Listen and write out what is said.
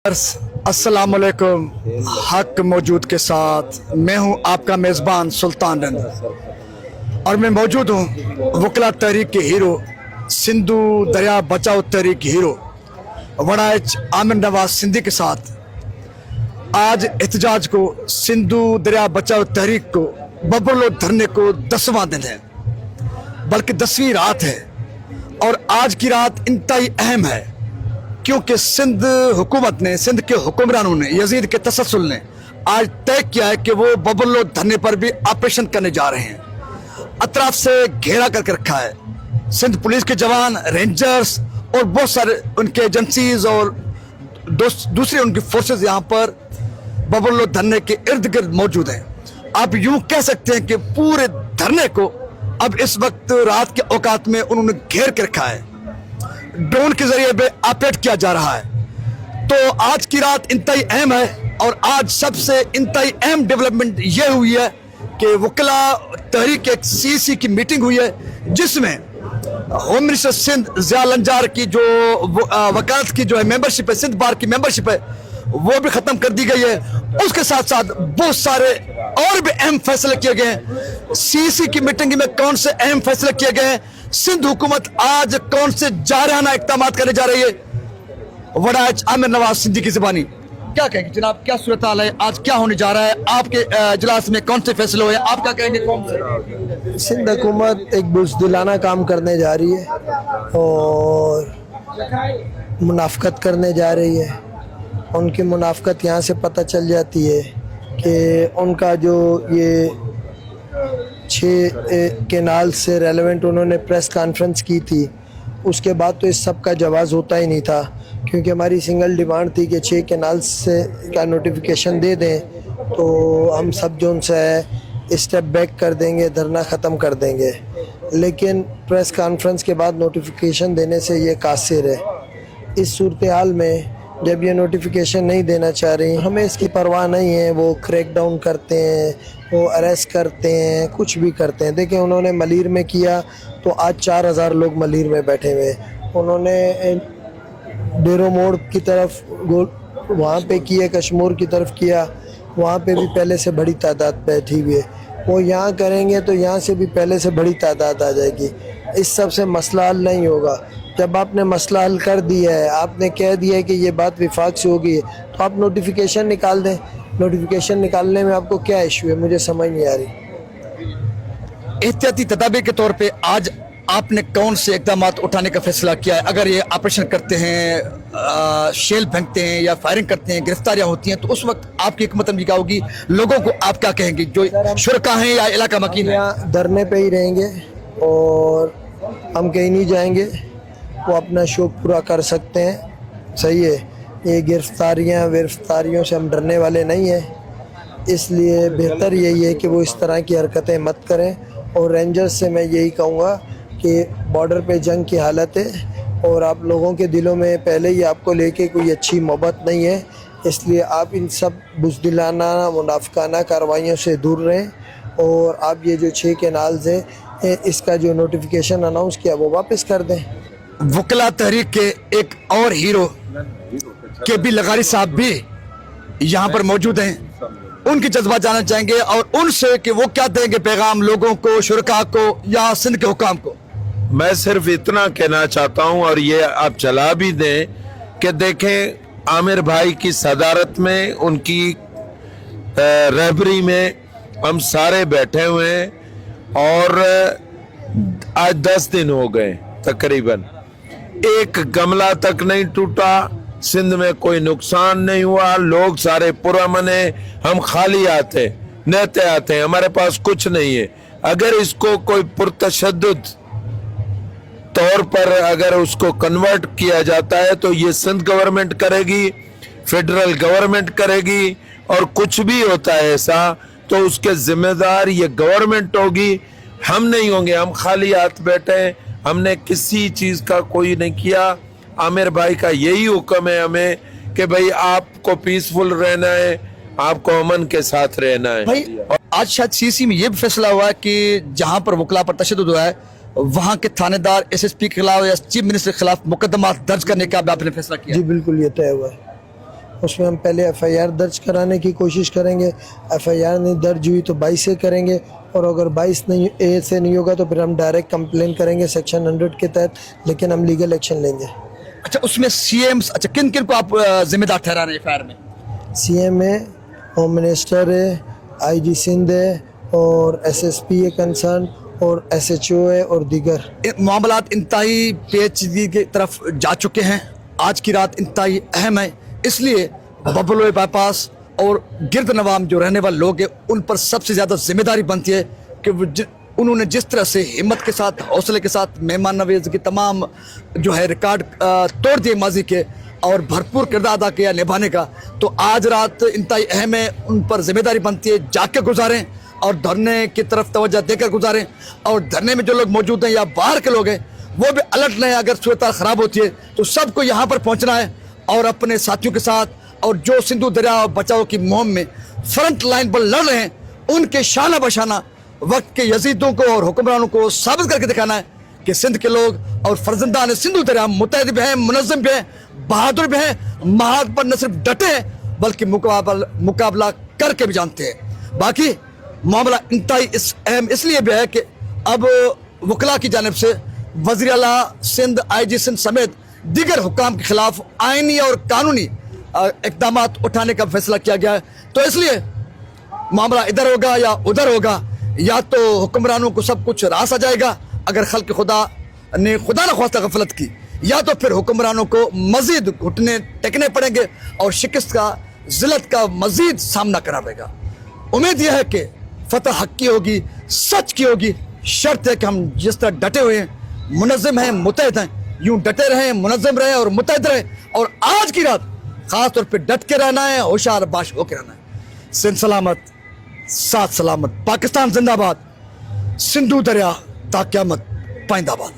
अस्सलाम वालेकुम। हक मौजूद के साथ मैं हूं आपका मेज़बान सुल्तान रंग और मैं मौजूद हूं वकला तहरीक के हीरो सिंधु दरिया बचाओ तहरीक के हीरो वड़ाइच आमिर नवाज सिंधी के साथ। आज एहतजाज को सिंधु दरिया बचाओ तहरीक को बबरलो धरने को 10वां दिन है, बल्कि 10वीं रात है। और आज की रात इंतहाई अहम है क्योंकि सिंध हुकूमत ने, सिंध के हुक्मरानों ने, यजीद के तसलसल ने आज तय किया है कि वो बबरलो धरने पर भी ऑपरेशन करने जा रहे हैं। अतराफ से घेरा करके रखा है सिंध पुलिस के जवान, रेंजर्स और बहुत सारे उनके एजेंसीज और दूसरी उनकी फोर्सेस यहाँ पर बबरलो धरने के इर्द गिर्द मौजूद हैं। आप यूं कह सकते हैं कि पूरे धरने को अब इस वक्त रात के औकात में उन्होंने घेर के रखा है। ड्रोन के जरिए भी ऑपरेट किया जा रहा है। तो आज की रात इंतहाई अहम है और आज सबसे इंतहाई अहम डेवलपमेंट यह हुई है कि वकला तहरीक एक सीसी की मीटिंग हुई है जिसमें होम मिनिस्टर सिंध ज़िया लंजार की जो वकालत की जो है मेंबरशिप है, सिंध बार की मेंबरशिप है, वो भी खत्म कर दी गई है। उसके साथ साथ बहुत सारे और भी अहम फैसले किए गए हैं। सीसी की मीटिंग में कौन से अहम फैसले किए गए हैं, सिंध हुकूमत आज कौन से जारहाना इक़दाम करने जा रही है, वड़ाइच आमिर नवाज सिंधी की ज़बानी क्या कहेंगे जनाब, क्या सूरत हाल है, आज क्या होने जा रहा है, आपके इजलास में कौन से फैसले हुए, आप क्या कहेंगे? कौन से सिंध हुकूमत एक बुज़दिलाना काम करने जा रही है और मुनाफ़कत करने जा रही है। उनकी मुनाफ़कत यहाँ से पता चल जाती है कि उनका जो ये 6 केनाल से रेलेवेंट उन्होंने प्रेस कॉन्फ्रेंस की थी, उसके बाद तो इस सब का जवाज़ होता ही नहीं था, क्योंकि हमारी सिंगल डिमांड थी कि 6 केनाल से का नोटिफिकेशन दे दें तो हम सब जो उनसे है स्टेप बैक कर देंगे, धरना ख़त्म कर देंगे। लेकिन प्रेस कॉन्फ्रेंस के बाद नोटिफिकेशन देने से ये कासिर है। इस सूरत हाल में जब ये नोटिफिकेशन नहीं देना चाह रही, हमें इसकी परवाह नहीं है। वो क्रैक डाउन करते हैं, वो अरेस्ट करते हैं, कुछ भी करते हैं। देखें, उन्होंने मलीर में किया तो आज 4000 लोग मलीर में बैठे हुए। उन्होंने डेरो मोड़ की तरफ वहाँ पे किया, कश्मीर की तरफ किया, वहाँ पे भी पहले से बड़ी तादाद बैठी हुई है। वो यहाँ करेंगे तो यहाँ से भी पहले से बड़ी तादाद आ जाएगी। इस सब से मसला हल नहीं होगा। जब आपने मसला हल कर दिया है, आपने कह दिया है कि ये बात विफाक से होगी, तो आप नोटिफिकेशन निकाल दें। नोटिफिकेशन निकालने में आपको क्या इशू है, मुझे समझ नहीं आ रही। एहतियाती तदाबीर के तौर पे आज आपने कौन से इक़दाम उठाने का फैसला किया है? अगर ये ऑपरेशन करते हैं, शेल फेंकते हैं या फायरिंग करते हैं, गिरफ्तारियां होती हैं, तो उस वक्त आपकी हिकमत अमली क्या होगी? लोगों को आप क्या कहेंगे जो शुरका हैं या इलाका मकीन है? यहाँ धरने पे ही रहेंगे और हम कहीं नहीं जाएंगे। वो अपना शौक पूरा कर सकते हैं, सही है। ये गिरफ्तारियों से हम डरने वाले नहीं हैं, इसलिए बेहतर यही है कि वो इस तरह की हरकतें मत करें। और रेंजर्स से मैं यही कहूँगा कि बॉर्डर पे जंग की हालत है और आप लोगों के दिलों में पहले ही आपको लेके कोई अच्छी मोहब्बत नहीं है, इसलिए आप इन सब बुज़दिलाना मुनाफ़िकाना कार्रवाइयों से दूर रहें। और आप ये जो 6 केनाल्स हैं, इसका जो नोटिफिकेशन अनाउंस किया वो वापस कर दें। वकला तहरीक के एक और हीरो के बी लगारी साहब भी यहाँ पर मौजूद हैं, उनकी जज्बा जानना चाहेंगे और उनसे कि वो क्या देंगे पैगाम लोगों को, शुरका को या सिंध के हुकाम को। मैं सिर्फ इतना कहना चाहता हूँ और ये आप चला भी दें कि देखें, आमिर भाई की सदारत में, उनकी रहबरी में हम सारे बैठे हुए हैं और आज 10 दिन हो गए तकरीबन। एक गमला तक नहीं टूटा, सिंध में कोई नुकसान नहीं हुआ, लोग सारे पुरअमन है, हम खाली आते नहते आते हैं, हमारे पास कुछ नहीं है। अगर इसको कोई पुरतशद्दुद तौर पर अगर उसको कन्वर्ट किया जाता है तो ये सिंध गवर्नमेंट करेगी, फेडरल गवर्नमेंट करेगी, और कुछ भी होता है ऐसा तो उसके जिम्मेदार ये गवर्नमेंट होगी, हम नहीं होंगे। हम खाली हाथ बैठे हैं, हमने किसी चीज का कोई नहीं किया। आमिर भाई का यही हुक्म है हमें कि भाई आपको पीसफुल रहना है, आपको अमन के साथ रहना है। भाई आज शायद सीसी में ये भी फैसला हुआ है कि जहां पर वकला पर तशद्दुद हुआ है वहां के थानेदार एसएसपी के खिलाफ या चीफ मिनिस्टर के खिलाफ मुकदमा दर्ज करने का भी आपने फैसला किया? जी बिल्कुल, ये तय हुआ है। اس میں ہم پہلے FIR درج کرانے کی کوشش کریں گے. FIR نہیں درج ہوئی تو 22 سے کریں گے, اور اگر 22 نہیں اے سے نہیں ہوگا تو پھر ہم ڈائریکٹ کمپلین کریں گے سیکشن 100 کے تحت, لیکن ہم لیگل ایکشن لیں گے. اچھا اس میں CMs, اچھا کن کن کو آپ ذمہ دار ٹھہرا رہے ہیں FIR میں؟ CM ہے, ہوم منسٹر ہے, IG سندھ ہے, اور SSP ہے کنسرن, اور SHO ہے, اور دیگر. معاملات انتہائی پیچیدگی کی طرف جا چکے ہیں. آج کی رات انتہائی اہم ہے, اس لیے ببلوئے بائی پاس اور گرد نوام جو رہنے والے لوگ ہیں ان پر سب سے زیادہ ذمہ داری بنتی ہے کہ وہ انہوں نے جس طرح سے ہمت کے ساتھ, حوصلے کے ساتھ مہمان نوازی کی تمام جو ہے ریکارڈ توڑ دیے ماضی کے, اور بھرپور کردار ادا کیا نبھانے کا, تو آج رات انتہائی اہم ہے. ان پر ذمہ داری بنتی ہے جاگ کے گزاریں اور دھرنے کی طرف توجہ دے کر گزاریں, اور دھرنے میں جو لوگ موجود ہیں یا باہر کے لوگ ہیں وہ بھی الرٹ رہیں. اگر صورتحال خراب ہوتی ہے تو سب کو یہاں پر پہنچنا ہے اور اپنے ساتھیوں کے ساتھ, اور جو سندھو دریا بچاؤ کی مہم میں فرنٹ لائن پر لڑ رہے ہیں ان کے شانہ بشانہ وقت کے یزیدوں کو اور حکمرانوں کو ثابت کر کے دکھانا ہے کہ سندھ کے لوگ اور فرزندان سندھو دریا متحد بھی ہیں, منظم بھی ہیں, بہادر بھی ہیں, محاذ پر نہ صرف ڈٹے ہیں بلکہ مقابلہ کر کے بھی جانتے ہیں. باقی معاملہ انتہائی اہم اس لیے بھی ہے کہ اب وکلاء کی جانب سے وزیر اعلیٰ سندھ, IG سندھ سمیت دیگر حکام کے خلاف آئینی اور قانونی اقدامات اٹھانے کا فیصلہ کیا گیا ہے. تو اس لیے معاملہ ادھر ہوگا یا ادھر ہوگا, یا تو حکمرانوں کو سب کچھ راس آ جائے گا اگر خلق خدا نے خدا نخواستہ غفلت کی, یا تو پھر حکمرانوں کو مزید گھٹنے ٹیکنے پڑیں گے اور شکست کا, ذلت کا مزید سامنا کرنا پڑے گا. امید یہ ہے کہ فتح حق کی ہوگی, سچ کی ہوگی. شرط ہے کہ ہم جس طرح ڈٹے ہوئے ہیں, منظم ہیں, متحد ہیں, یوں ڈٹے رہیں, منظم رہیں اور متحد رہیں, اور آج کی رات خاص طور پہ ڈٹ کے رہنا ہے, ہوشیار باش ہو کے رہنا ہے. سندھ سلامت, ساتھ سلامت. پاکستان زندہ باد, سندھو دریا تا قیامت پائندہ باد.